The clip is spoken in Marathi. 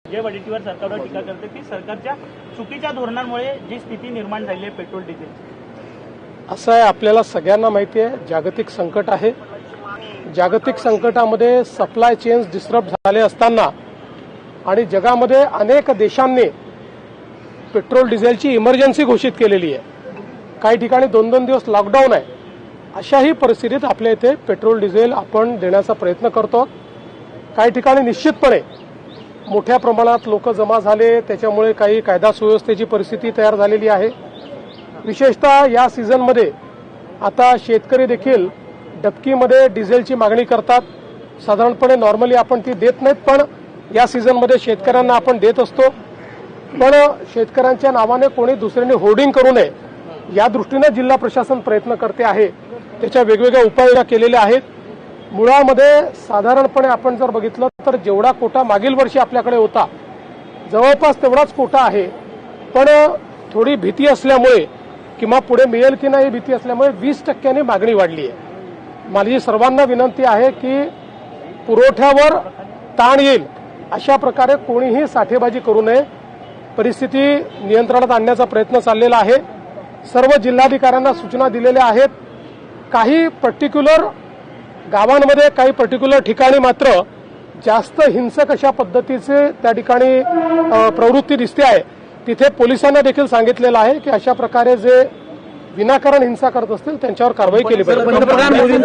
जे वडेट्टीवार सरकारवर टीका करते की सरकारच्या चुकीच्या धोरणांमुळे जी स्थिती निर्माण झाली आहे पेट्रोल डिझेलची। असं आहे, आपल्याला सगळ्यांना माहिती आहे जागतिक संकट आहे। जागतिक संकटामध्ये सप्लाय चेन्स डिस्टर्ब झाले असताना आणि जगामध्ये अनेक देशांनी पेट्रोल डिझेलची इमर्जन्सी घोषित केलेली आहे। काही ठिकाणी 2-2 दिवस लॉकडाऊन आहे। अशाही परिस्थितीत आपल्या इथे पेट्रोल डिझेल आपण देण्याचा प्रयत्न करतो। काही ठिकाणी निश्चितपणे मोठ्या प्रमाणात लोक जमा झाले, त्याच्यामुळे काही कायदा सुव्यवस्थेची परिस्थिती तयार झालेली आहे। विशेषतः या सीझनमध्ये आता शेतकरी देखील डबकीमध्ये डिझेलची मागणी करतात। साधारणपणे नॉर्मली आपण ती देत नाहीत, पण या सीझनमध्ये शेतकऱ्यांना आपण देत असतो। पण शेतकऱ्यांच्या नावाने कोणी दुसऱ्यांनी होर्डिंग करू नये या दृष्टीने जिल्हा प्रशासन प्रयत्न करते आहे। त्याच्या वेगवेगळ्या उपाययोजना केलेल्या आहेत। मुळामध्ये साधारणपणे आपण जर बघितलं तर जेवढा कोटा मागील वर्षी आपल्याकडे होता जवळपास तेवढाच कोटा आहे, पण थोडी भीती असल्यामुळे किंवा पुढे मिळेल की नाही भीती असल्यामुळे 20% मागणी वाढली आहे। माझी सर्वांना विनंती आहे की पुरवठ्यावर ताण येईल अशा प्रकारे कोणीही साठेबाजी करू नये। परिस्थिती नियंत्रणात आणण्याचा प्रयत्न चाललेला आहे। सर्व जिल्हाधिकाऱ्यांना सूचना दिलेल्या आहेत। काही पर्टिक्युलर गावांमध्ये काही पर्टिक्युलर ठिकाणी मात्र जास्त हिंसक अशा पद्धतीचे त्या ठिकाणी प्रवृत्ती दिसते आहे। तिथे पोलिसांना देखील सांगितलेलं आहे की अशा प्रकारे जे विनाकारण हिंसा करत असतील त्यांच्यावर कारवाई केली पाहिजे।